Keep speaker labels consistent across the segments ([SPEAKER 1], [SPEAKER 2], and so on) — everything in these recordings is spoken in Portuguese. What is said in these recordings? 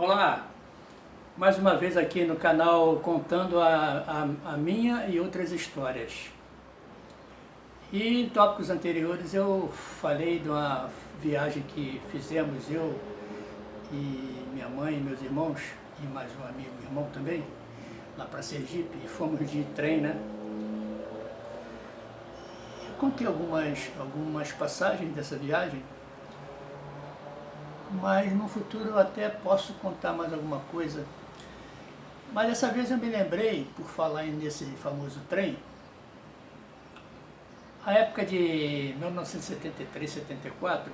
[SPEAKER 1] Olá, mais uma vez aqui no canal contando a minha e outras histórias. E em tópicos anteriores eu falei de uma viagem que fizemos eu e minha mãe e meus irmãos, e mais um amigo irmão também, lá para Sergipe, e fomos de trem, né? Eu contei algumas passagens dessa viagem, mas no futuro eu até posso contar mais alguma coisa. Mas dessa vez eu me lembrei, por falar nesse famoso trem, a época de 1973, 74,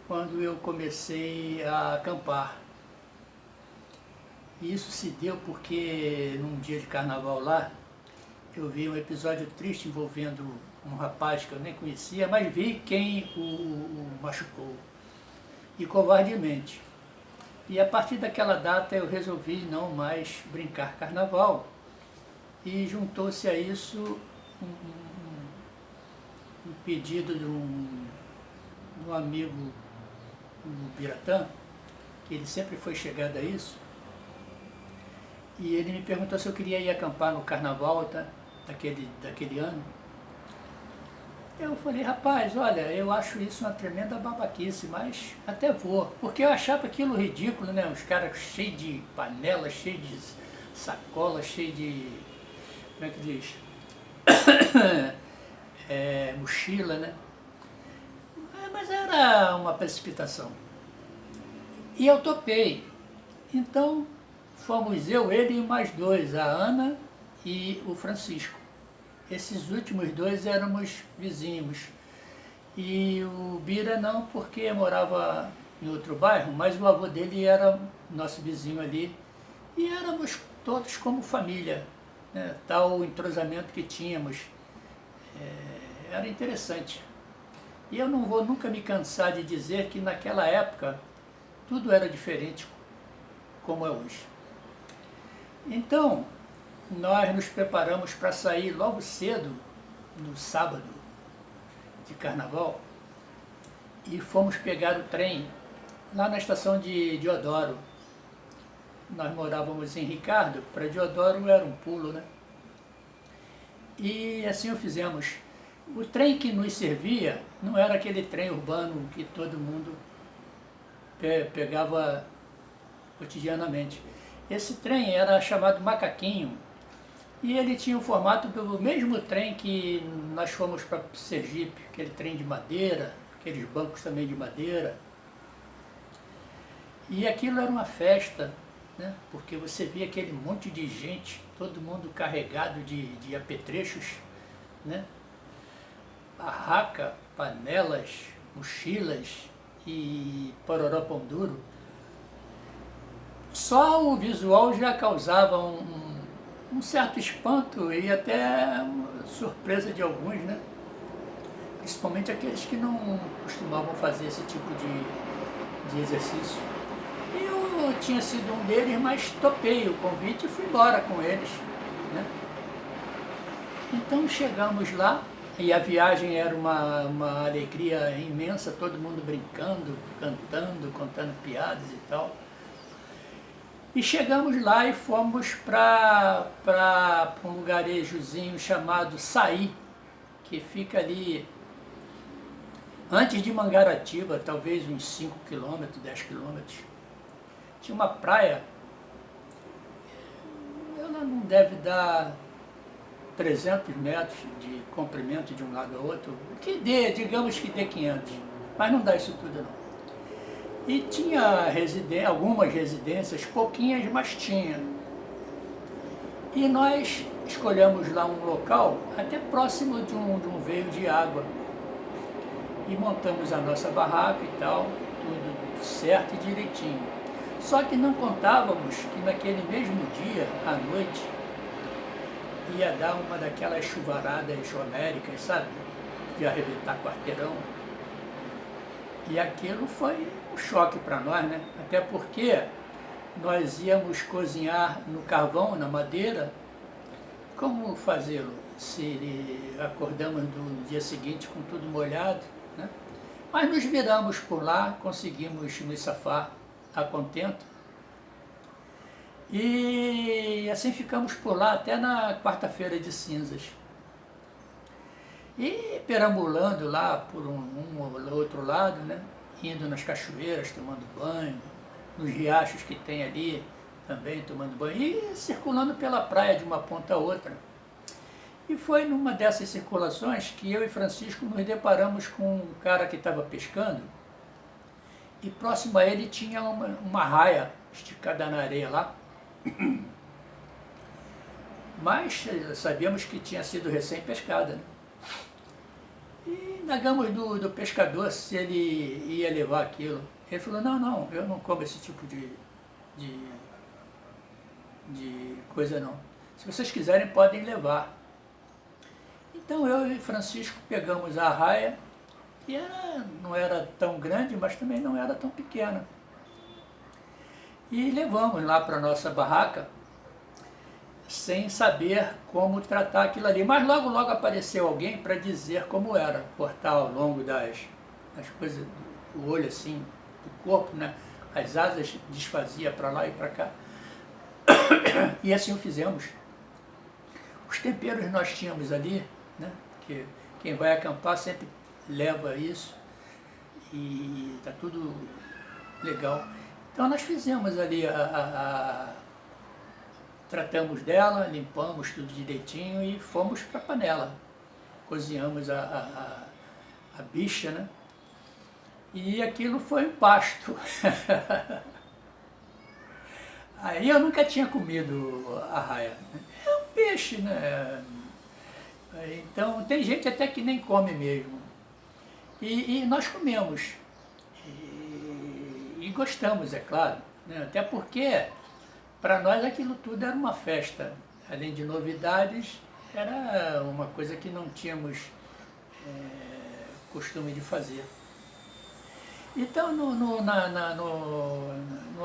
[SPEAKER 1] quando eu comecei a acampar. E isso se deu porque num dia de carnaval lá, eu vi um episódio triste envolvendo um rapaz que eu nem conhecia, mas vi quem o machucou, e covardemente. E a partir daquela data eu resolvi não mais brincar carnaval. E juntou-se a isso um pedido de um amigo, o Biratã, que ele sempre foi chegado a isso. E ele me perguntou se eu queria ir acampar no carnaval daquele ano. Eu falei, rapaz, olha, eu acho isso uma tremenda babaquice, mas até vou. Porque eu achava aquilo ridículo, né? Os caras cheios de panela, cheios de sacola, cheios de, como é que diz? Mochila, né? Mas era uma precipitação. E eu topei. Então, fomos eu, ele e mais dois, a Ana e o Francisco. Esses últimos dois éramos vizinhos. E o Bira não, porque morava em outro bairro, mas o avô dele era nosso vizinho ali. E éramos todos como família, né? Tal entrosamento que tínhamos. Era interessante. E eu não vou nunca me cansar de dizer que naquela época tudo era diferente como é hoje. Então, nós nos preparamos para sair logo cedo, no sábado de carnaval, e fomos pegar o trem lá na estação de Deodoro. Nós morávamos em Ricardo, para Deodoro era um pulo, né? E assim o fizemos. O trem que nos servia não era aquele trem urbano que todo mundo pegava cotidianamente. Esse trem era chamado Macaquinho, e ele tinha o formato do mesmo trem que nós fomos para Sergipe, aquele trem de madeira, aqueles bancos também de madeira. E aquilo era uma festa, né? Porque você via aquele monte de gente, todo mundo carregado de apetrechos, né? Barraca, panelas, mochilas e pororó pão duro. Só o visual já causava um certo espanto e até surpresa de alguns, né? Principalmente aqueles que não costumavam fazer esse tipo de exercício. Eu tinha sido um deles, mas topei o convite e fui embora com eles, né? Então chegamos lá e a viagem era uma alegria imensa, todo mundo brincando, cantando, contando piadas e tal. E chegamos lá e fomos para um lugarejozinho chamado Saí, que fica ali antes de Mangaratiba, talvez uns 5 quilômetros, 10 quilômetros. Tinha uma praia, ela não deve dar 300 metros de comprimento de um lado ao outro, que dê, digamos que dê 500, mas não dá isso tudo não. E tinha algumas residências, pouquinhas, mas tinha. E nós escolhemos lá um local, até próximo de um veio de água. E montamos a nossa barraca e tal, tudo certo e direitinho. Só que não contávamos que naquele mesmo dia, à noite, ia dar uma daquelas chuvaradas homéricas, sabe? De arrebentar quarteirão. E aquilo foi um choque para nós, né? Até porque nós íamos cozinhar no carvão, na madeira. Como fazê-lo se acordamos no dia seguinte com tudo molhado, né? Mas nos viramos por lá, conseguimos nos safar a contento. E assim ficamos por lá até na quarta-feira de cinzas. E perambulando lá por um ou outro lado, né? Indo nas cachoeiras, tomando banho, nos riachos que tem ali também tomando banho, e circulando pela praia de uma ponta a outra. E foi numa dessas circulações que eu e Francisco nos deparamos com um cara que estava pescando, e próximo a ele tinha uma raia esticada na areia lá, mas sabíamos que tinha sido recém-pescada, né? E indagamos do pescador se ele ia levar aquilo. Ele falou, não, não, eu não como esse tipo de, de coisa não. Se vocês quiserem, podem levar. Então eu e Francisco pegamos a arraia, que não era tão grande, mas também não era tão pequena. E levamos lá para a nossa barraca, sem saber como tratar aquilo ali. Mas logo, logo apareceu alguém para dizer como era cortar ao longo das coisas, o olho assim, do corpo, né? As asas desfazia para lá e para cá. E assim o fizemos. Os temperos nós tínhamos ali, né? Porque quem vai acampar sempre leva isso e tá tudo legal. Então nós fizemos ali tratamos dela, limpamos tudo direitinho e fomos para a panela. Cozinhamos a bicha, né? E aquilo foi um pasto. Aí eu nunca tinha comido arraia. É um peixe, né? Então tem gente até que nem come mesmo. E nós comemos. E gostamos, é claro, né? Até porque para nós aquilo tudo era uma festa. Além de novidades, era uma coisa que não tínhamos costume de fazer. Então, no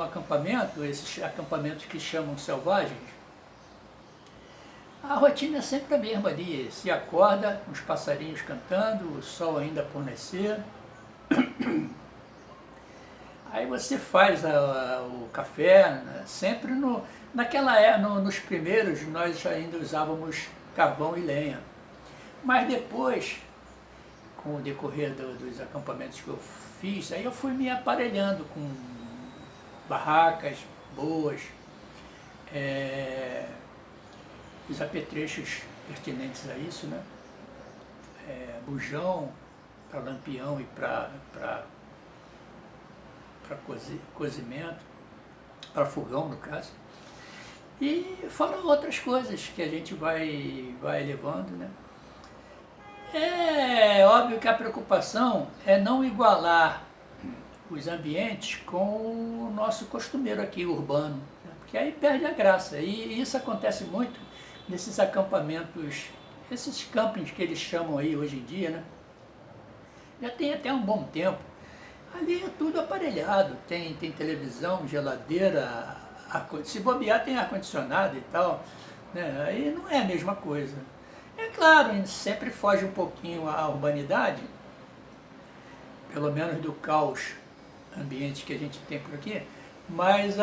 [SPEAKER 1] acampamento, esses acampamentos que chamam selvagens, a rotina é sempre a mesma ali. Se acorda, os passarinhos cantando, o sol ainda por nascer. Aí você faz o café, né? Sempre nos primeiros nós ainda usávamos carvão e lenha. Mas depois, com o decorrer dos acampamentos que eu fiz, aí eu fui me aparelhando com barracas boas, os apetrechos pertinentes a isso, né? Bujão para lampião e para cozimento, para fogão no caso. E fora outras coisas que a gente vai levando, né? É óbvio que a preocupação é não igualar os ambientes com o nosso costumeiro aqui, urbano, né? Porque aí perde a graça. E isso acontece muito nesses acampamentos, esses campings que eles chamam aí hoje em dia, né? Já tem até um bom tempo. Ali é tudo aparelhado, tem televisão, geladeira, se bobear tem ar-condicionado e tal, né? Aí não é a mesma coisa. É claro, sempre foge um pouquinho a urbanidade, pelo menos do caos ambiente que a gente tem por aqui, mas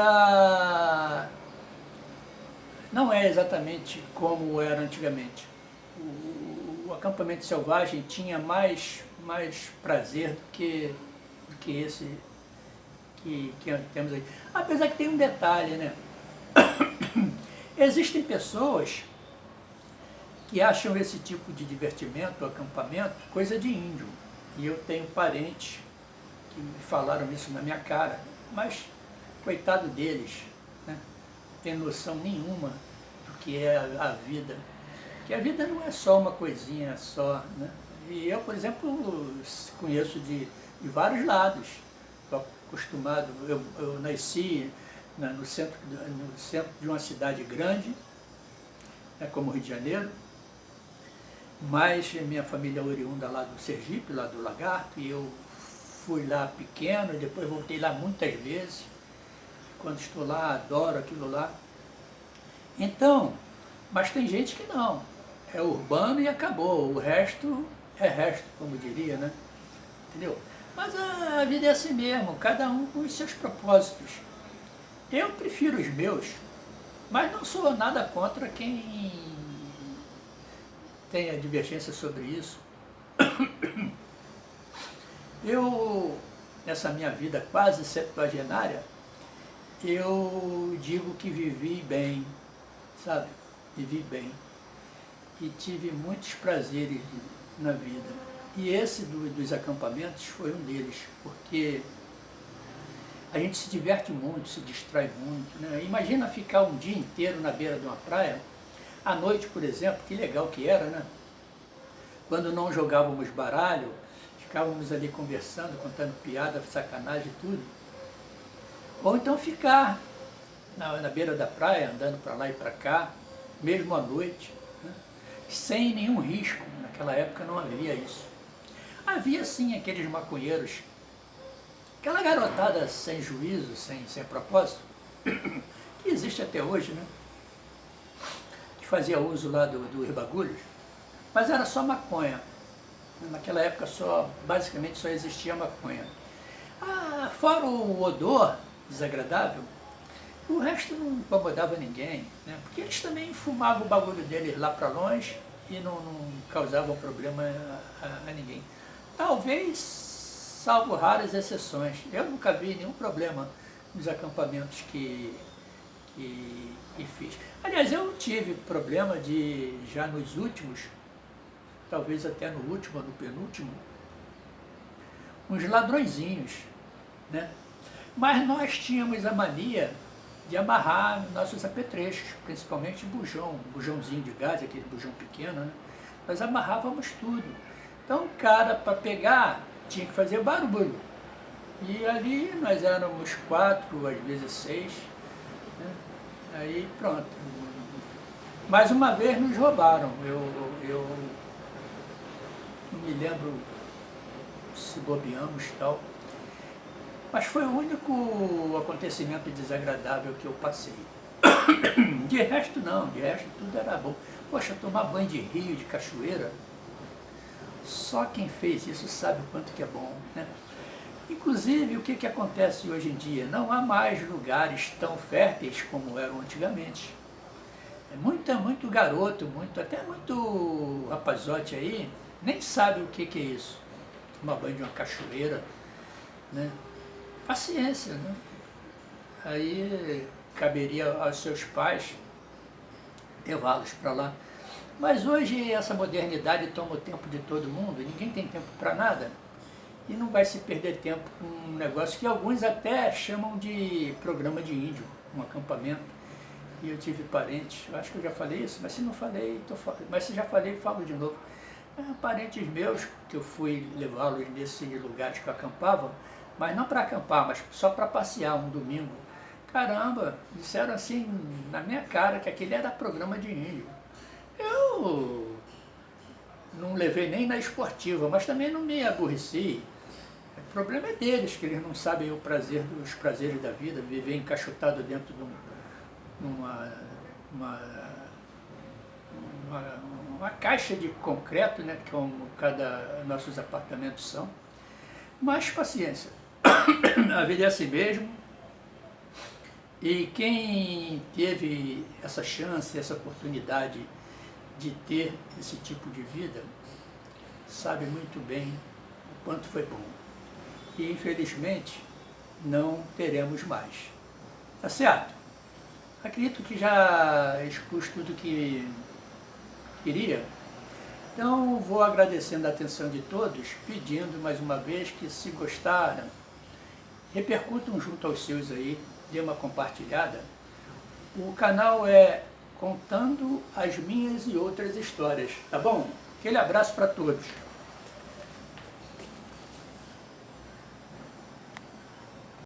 [SPEAKER 1] não é exatamente como era antigamente. O acampamento selvagem tinha mais prazer do que esse que temos aí. Apesar que tem um detalhe, né? Existem pessoas que acham esse tipo de divertimento, acampamento, coisa de índio. E eu tenho parentes que me falaram isso na minha cara, mas coitado deles, né? Não tem noção nenhuma do que é a vida. Que a vida não é só uma coisinha só, né? E eu, por exemplo, conheço de vários lados. Estou acostumado, eu nasci no centro de uma cidade grande, né, como Rio de Janeiro, mas minha família é oriunda lá do Sergipe, lá do Lagarto, e eu fui lá pequeno, e depois voltei lá muitas vezes. Quando estou lá, adoro aquilo lá. Então, mas tem gente que não, é urbano e acabou, o resto é resto, como diria, né? Entendeu? Mas a vida é assim mesmo, cada um com os seus propósitos. Eu prefiro os meus, Mas não sou nada contra quem tenha divergência sobre isso. Eu, nessa minha vida quase septuagenária, eu digo que vivi bem, sabe? Vivi bem. E tive muitos prazeres na vida. E esse dos acampamentos foi um deles, porque a gente se diverte muito, se distrai muito, né? Imagina ficar um dia inteiro na beira de uma praia, à noite, por exemplo, que legal que era, né? Quando não jogávamos baralho, ficávamos ali conversando, contando piada, sacanagem e tudo. Ou então ficar na beira da praia, andando para lá e para cá, mesmo à noite, né? Sem nenhum risco. Naquela época não havia isso. Havia sim aqueles maconheiros, aquela garotada sem juízo, sem propósito, que existe até hoje, né? Que fazia uso lá dos bagulhos, mas era só maconha. Naquela época basicamente só existia maconha. Fora o odor desagradável, o resto não incomodava ninguém, né? Porque eles também fumavam o bagulho deles lá para longe e não causavam problema a ninguém. Talvez, salvo raras exceções. Eu nunca vi nenhum problema nos acampamentos que fiz. Aliás, eu tive problema já nos últimos, talvez até no último ou no penúltimo, uns ladrõezinhos, né? Mas nós tínhamos a mania de amarrar nossos apetrechos, principalmente bujãozinho de gás, aquele bujão pequeno, né? Nós amarrávamos tudo. Então o cara, para pegar, tinha que fazer barulho. E ali nós éramos 4, às vezes 6, né? Aí pronto. Mais uma vez nos roubaram. Eu não me lembro se bobeamos e tal. Mas foi o único acontecimento desagradável que eu passei. De resto não, de resto tudo era bom. Poxa, tomar banho de rio, de cachoeira, só quem fez isso sabe o quanto que é bom, né? Inclusive, o que acontece hoje em dia? Não há mais lugares tão férteis como eram antigamente. Muito garoto, até muito rapazote aí, nem sabe o que é isso. Tomar banho de uma cachoeira, né? Paciência, né? Aí caberia aos seus pais levá-los para lá. Mas hoje essa modernidade toma o tempo de todo mundo, ninguém tem tempo para nada. E não vai se perder tempo com um negócio que alguns até chamam de programa de índio, um acampamento. E eu tive parentes, eu acho que eu já falei isso, mas se não falei, mas se já falei, falo de novo. Parentes meus, que eu fui levá-los nesses lugares que eu acampava, mas não para acampar, mas só para passear um domingo. Caramba, disseram assim na minha cara que aquele era programa de índio. Eu não levei nem na esportiva, mas também não me aborreci. O problema é deles, que eles não sabem os prazeres da vida, viver encaixotado dentro de uma caixa de concreto, né, como nossos apartamentos são. Mas paciência, a vida é assim mesmo. E quem teve essa chance, essa oportunidade de ter esse tipo de vida, sabe muito bem o quanto foi bom. E infelizmente não teremos mais. Tá certo? Acredito que já expus tudo que queria. Então vou agradecendo a atenção de todos, pedindo mais uma vez que, se gostaram, repercutam junto aos seus aí, dê uma compartilhada. O canal é Contando as Minhas e Outras Histórias, tá bom? Aquele abraço para todos.